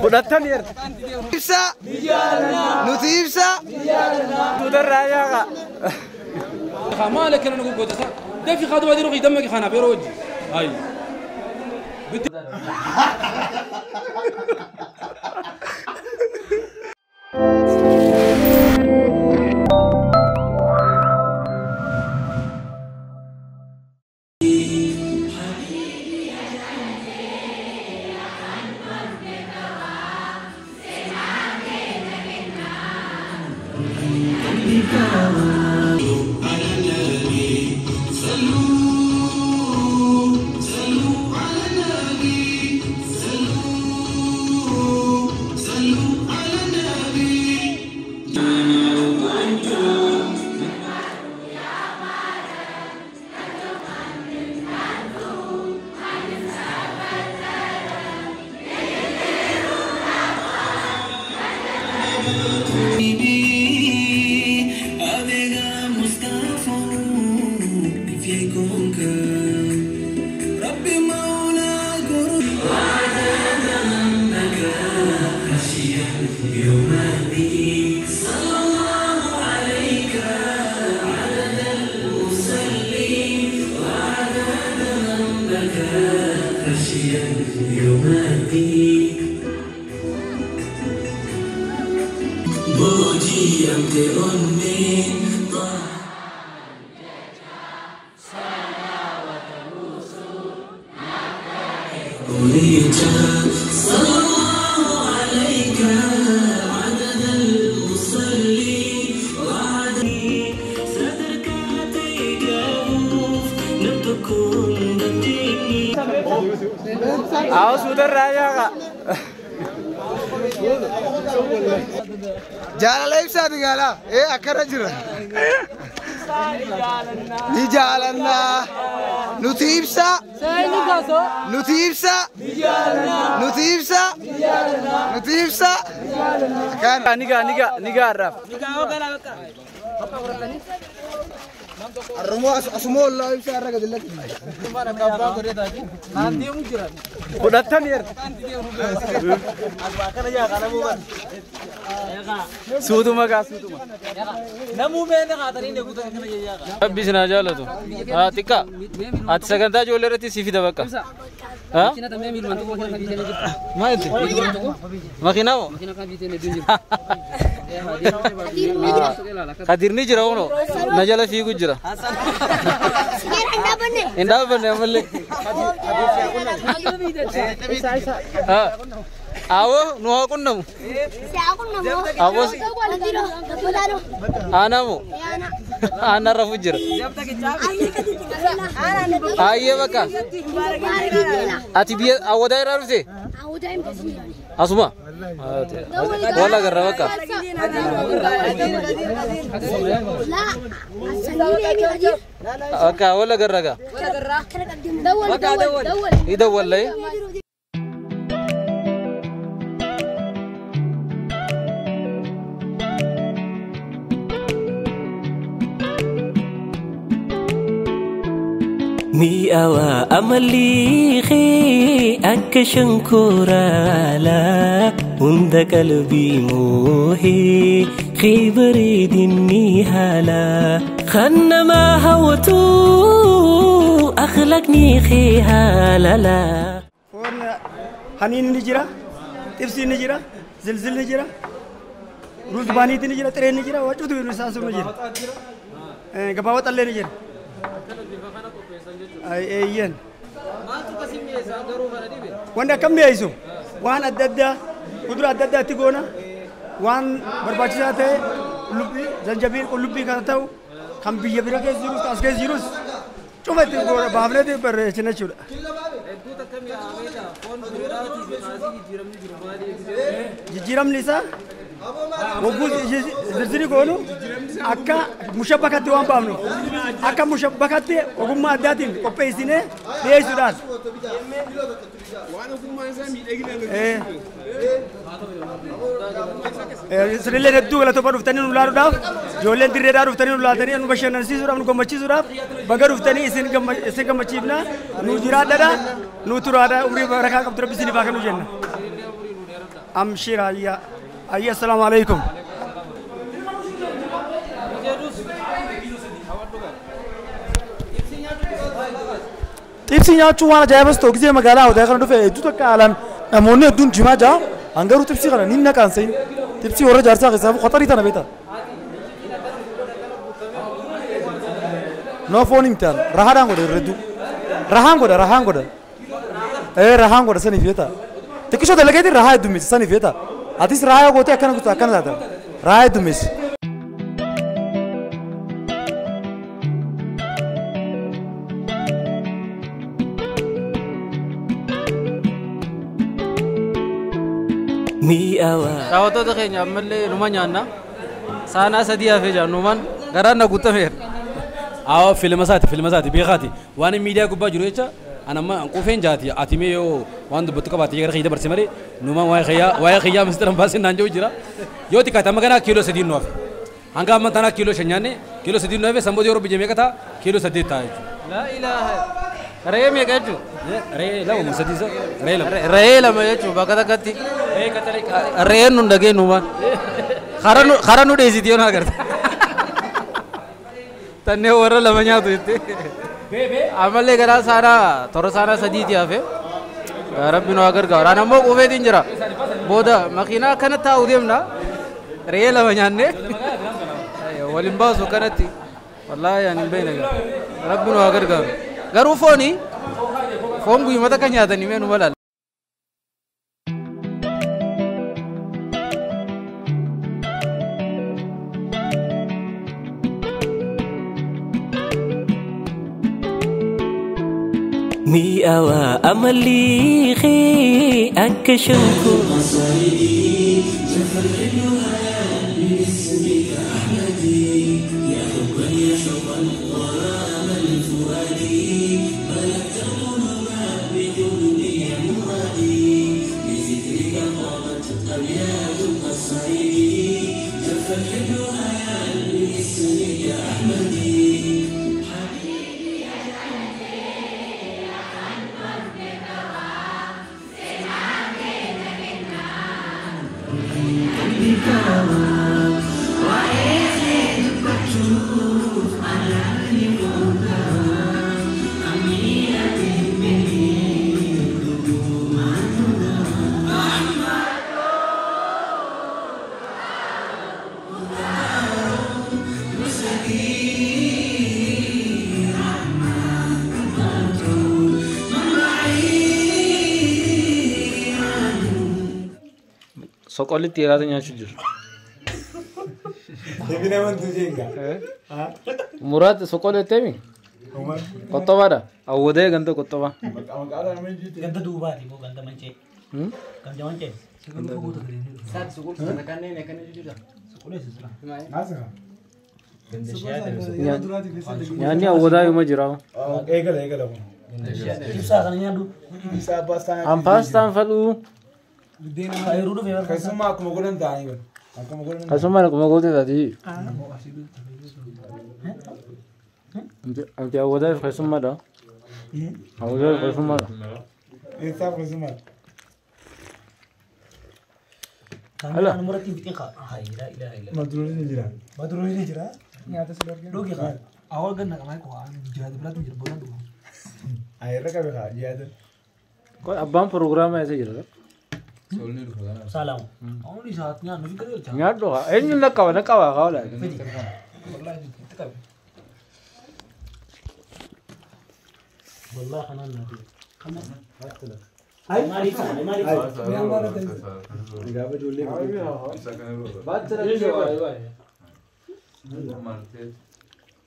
ودتن ير إبسا نوتي إبسا تودر رايا خمالك أنا نقول قدسا ده في خادم هذي روحي دمك خنا بيروج هاي أو سودر رايا جالا لا إبسا دقالا إيه أكرر جرا نجالنا نوتي إبسا نوتي إبسا نوتي إبسا نوتي إبسا كان نيجا عرف الرموا أسمو الله إبسا عرق دلك ودتن ير سودما كا سودما نمو مين خاطرين يقول كنا جيجا بيسنا جالتو تيكا أتسكنتا جولرتي سيفي دبكا ها ما أنت ما كناو خدير نجرا ونو نجلا في كجرا إندا بني أملي أو نوها كنّم أو أنا مو أنا رفوجر أيه بكا أتبي أو داير أرسي أسمع ولا غير بكا أكا ولا غير رجع إذا ولا مي أوا أملي خي أكشنكورا لا عند قلبي موهي خي بريدني هلا خن ما هوتو أخلقني خي هلا لا حنين نجرا تفسير نجرا زلزل نجرا روزباني نجرا ترين نجرا وجود نساس نجرا قباوة الله نجرا أيين وانا كم بيعيشوا وان أددا قدرة أددا تيجونا وان برباچياته لبي زنجبيل كل لبي كاتاو كم بيجبرا كزيروس كاسك زيروس شو ما تقول بابنا ده برشنا شو جيرام ليسا وقول زرزري كونو أكا مشابكة توام بامنو أكا مشابكة وقوم ما داتين كوبيسينه ليه سودان سريلة ندو ولا تبارو فتاني نولارو داف جولين تري دارو فتاني نولاتني أنو بشر نسي سورا أنو كمبتشي سورا بغارو فتاني إسن كمبتشي بنا نو جرا دادا نو تورا دا عمري بركة كم ترى بيسني باكر نوجينا أمشير هيا السلام عليكم تبسي نياتشو وانا جايبس توكسي مقالا وده كانوا في جوتا كالان أموني دون جماجة أنغرو تبسي كنا نينا كانسين تبسي ورا جارسا كسافو خطري تنا بيتا no phone imtan rahadan goda redu rahan goda rahan goda sani fieta tekisho da lagedi raha dumis sani fieta atis raha gote akana kuta akana da raha dumis mi awa Tawato da kenya amalle numanya na sana sadiya fe januman garanna gutamer أو فيلم ساتي بيخاتي وأنا ميديا كوبا جرويتشا أنا ما كوفين جاتي أتيميو وان دبتوكا باتي غير خيدا برسمري نوما واي خيا مستر باسين نانجو جرا يوتي كاتا مغانا كيلو سدين نوف هانغا متانا كيلو شنياني كيلو سدين نوف سمبودي يورو بيجي ميكاتا كيلو سدين تاي لا إله رأي ميكاجو رأي لا ومسدي زا رأي لا ميكاجو بكذا كتي رأي نندعي نوما خارنو ديزي ديونا كرتا तन्ने ओवर लमन्या तो इतने आमले करा सारा थोड़ा सारा सदी दिया फे रब बिनो अगर गौराना मो उवे दिन जरा बोधा मकीना खन था उदयम ना रे लमन्या ने वलिम्बा सुकरती والله يعني بينك رب बिनो अगर गरु फोनी फोन गुई मत कन्या था निमें नुबला mi awa amali khi akashunku Sokolit tiga tu nyacu jur. Devi naman tujhe inga Murad sokolit temi. Kotta wada. Awude ganto kotta wa. गंदा दूबा थी वो गंदा मंचे गंदा मंचे साथ सुकुल नकाने नकाने जुड़ा सुकुल है सुला Yani awuda yuma jirao. egala किसा करने दू Ampas tan falu. रूड फेवर kaisuma aku mogolan tani ben aku mogolan Kasuma ko magote tadi. Ante awuda kasuma da. Awuda kasuma da. esa kaisuma Hala nomor 3 bikin kah hai ila ila madruri ni jira यहाँ तो सिलर के लोग क्या आवाज़ करना कमाई को जरा तो बुला तुम जरा बोला तुम ayra ka bekha jiyada Kau abang program ऐसे jira. salam only साथ में नहीं करेगा अच्छा Nyat doa. Ini nak kau kau lah. والله تكاب والله خنا نادي خنا هاي ماري gabe jolle Baat चला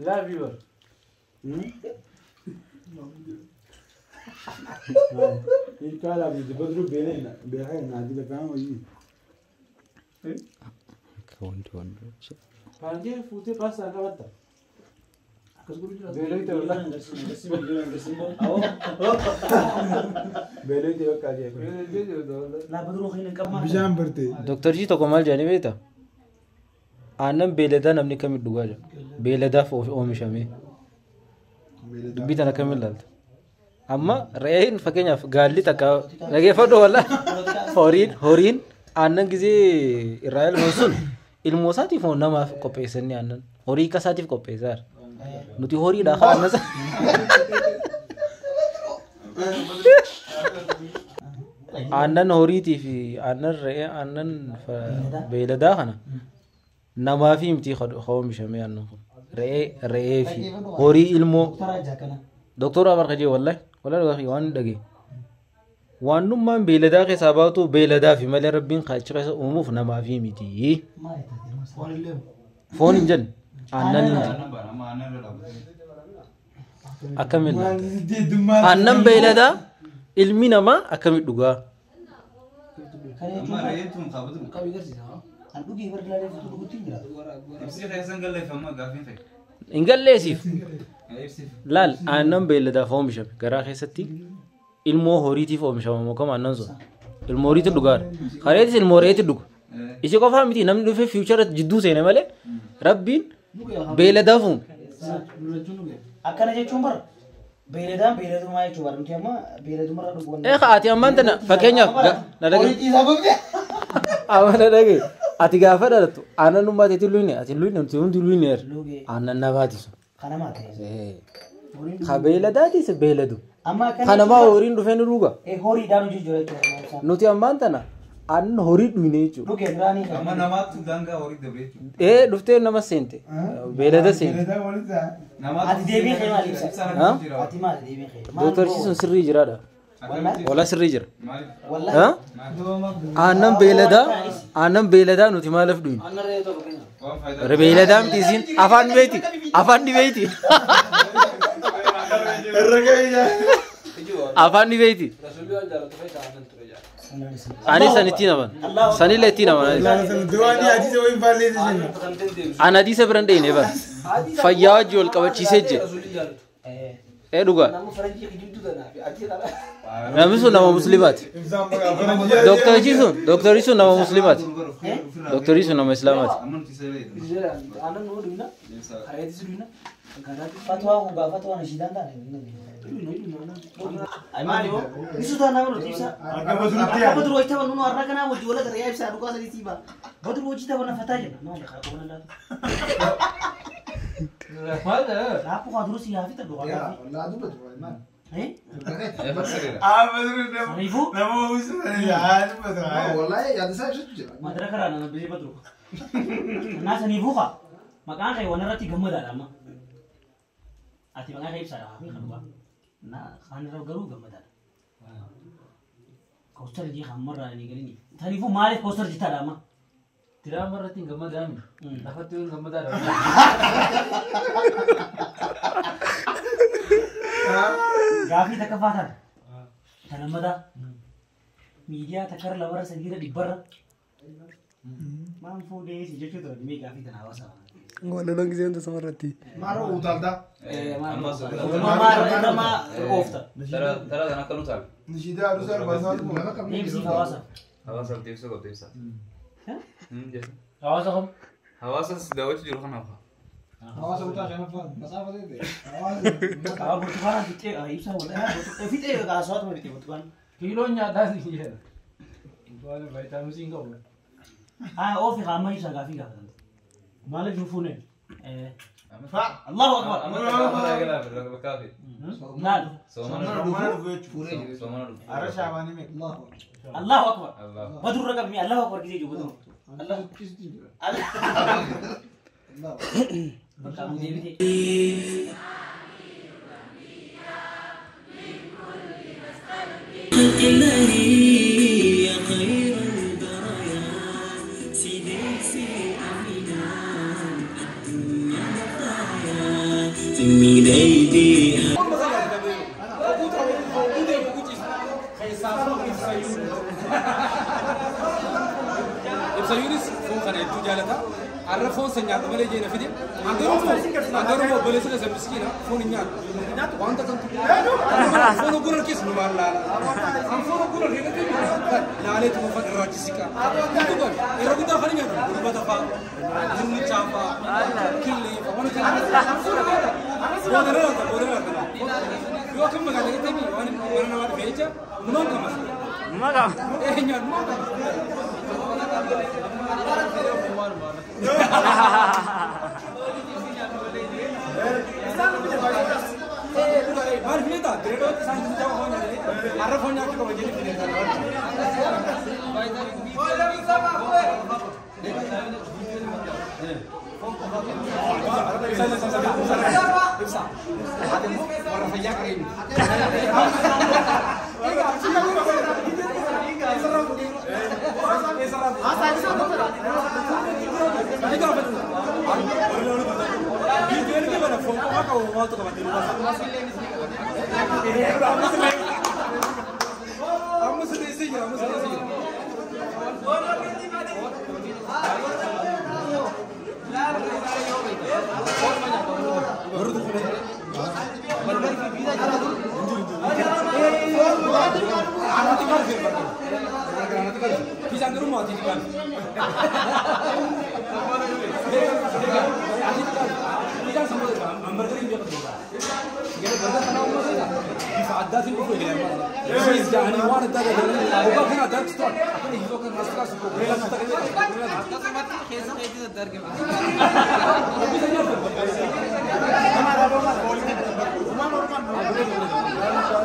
Love you. ये क्या लाभ है बदरू बेले ना बेहा नादी लगा हुआ ये Panji fute pas angka bata. बेलो ही तो वाला बेलो ही तो काजी لا بدرو خلينا كم बिजाम बरते Dokter ji to kamal jani beta. Anam beleda namni kami duga ja. Beleda fo omishame. Bita na kamil dalt. Amma rain fakenya galli taka lage fado wala. Horin aannan gizee irraa ilmoo sun ilmoo isaatiif moo namaaf qopheessanii aannan horii akka isaatiif qopheessaa nuti horiidha aannan aannan horiitii fi aannan re'ee aannan beeyladaa kana namaa fi miti oomishamee aannan kun re'ee fi horii ilmoo doktora Amar Khadija wallahi waan dhagee waanummaan beeyladaa keessaa baatu beeyladaa fi malee rabbiin qaacha keessa uumuuf namaa fi miti foon hin jenne aannan hin jenne akkamiin aannan beeyladaa ilmi namaa akkamiin dhugaa hin galleesiif laal aannan beeyladaa oomishame garaa keessatti ilmoo horiitiif oomishama mookama aannan sun ilmoo horiitti dhugaadha kareetis ilmoo re'eetti dhuga isi qofaa miti namni dhufee fiichara jidduu seene malee rabbiin beeyladaa uume akkana jechuun bara beeyladaan beeyladumaa jechuun bara nuti amma beeyladumarra dhugu ati ammaan tana fakkeenyaaf na dhagee ati gaafa dhalattu aannan ummaa teetiin luyne ati luyne nuti hundi luyneer aannan nabaatisu ka beeyladaatis beeyladu kanamaa horiin dhufee ni dhuga horiidhaan hojii jira jechuudha nuti ammaan tana aannan horii dhuyne jechuudha amma namaatti daangaa horii dabre jechuudha dhuftee nama seente beeylada seente ati deebiin kee maal ibsa ati maal deebiin kee dooktarchi sun sirrii jiraadha wala sirrii jira wallahi aannan beeyladaa nuti maaliif dhuyne beeyladaa miti isin afaan dhibeeti afaan dhibeeti ani sanitti naman sanille itti naman an hadiisa biran dheyne ban fayyaa wajji wal qabachiisee jira dhugaa namni sun nama muslimaati dooktarri sun nama muslimaati dooktarri sun nama islaamaati fatwa nashidaan taane Mario, isu tanah mana tipsa? Apa betul wajib tahu nuno arah kana wajib wala kerja bisa ruka sari tiba. Betul wajib tahu mana fatah je, mana lekar kau mana dah. Mana? Apa kau terus siapa itu doa? Ladu betul, mana? Ibu? Nama usul ya, betul. Wallahi, ada saya sudah. Madra kerana nak beli betul. Nasa ibu kah? Makanya kayak warna rati gemar dah lama. Ati makanya kayak bisa dah, ni kan bang. Nah, kan orang garu gambar dah. Koster dia hammer lah ni kali ni. Tadi ibu malah koster cita dah mah. Tidak marah tinggal madam. Dapat tu gambar dah. Gafi tak kafatan. Tanam dah. Media tak kerja lawar sendiri di bar. Mampu deh si Jojo tu ni gafi tanah awasah. Ngwana nang gizi anda sama rati. Maro utal dah. Nama ofta. Tara dana kanu tal. Nishida harus ada bahasa tu mana kami. Ini si awasah. Hawasa tiapsa kau tiapsa. Jadi. Awasah kom. Hawasa sudah wajib jual kan apa? Awas utal jangan apa. Masa apa tu? Awas. Kalau bertukar kita, bisa boleh. Kita kalau asal tu berarti bertukar. Kilonya dah ni je. Itu ada vitamin C kau. Ofi kami bisa gafi gafi. Malik jufune. Allahu Akbar. Nal. Arah siapa ni? Allahu Akbar. Betul rakam ni Allahu Akbar kita juga betul. Allah. Allah. Kamu dewi. Sayuris fon kana itu jalata arra fon senyat male jena fidi andoro bole se se miskina fon nyat wanta kan fon gurul kis no wala am fon gurul hegati lale tu fa rajisika itu kan era kita khani nyat bata fa jinni chapa killi fa wana kan bodara Yo kan magana ita mi wani mana wani fecha numan kama. Numan kama. Nyan numan kama. Mal finita, pero te sanki jawa honya le. Arra honya ki ko bajeli finita.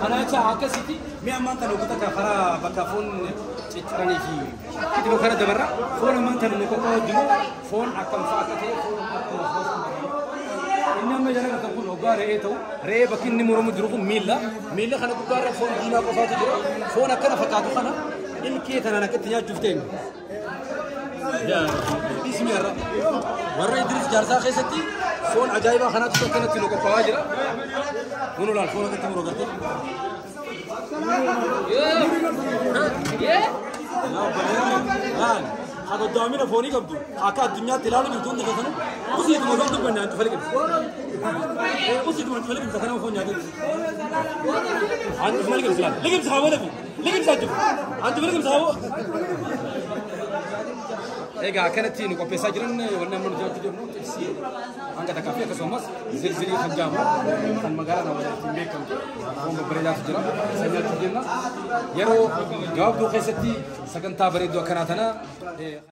أنا أشاهد كسيتي مي أمان تلو كتا كفرا بكافون تراني في كتير بكرة دبرة فون أمان تلو نكوكو دينو فون أكم فاكتة إنما جانا كتبون أوغار إيتو ري بكين نمرو مدروكو ميلا خنا كوكار فون دينا كفاتو جرو فون أكنا فكاتو خنا إن كي تنا نكتنيا جفتين يا اسمي الرب ورا يدرس جارسا خيستي فون عجائبة خنا تسكنة تلو كفاجرة ونو لا فون كتير مرو كتير هذا الدوامين فوني كبدو أكاد الدنيا تلالو جدون دكتور وسيد مولود تبني أنت فلك وسيد مولود فلك دكتور فون جاكر أنت فلك سلام لكن سخاوة لفي لكن ساجو أنت فلك سخاوة إيه كانت تينو كبيسة جرن ولا من جات جرنو تسي أنك تكافي كسومس زلزلة خنجام كان مقالنا ولا تيمي كم هم بريدات جرا سنجات جرنا يرو جواب دو خيستي سكن تابريد وكراتنا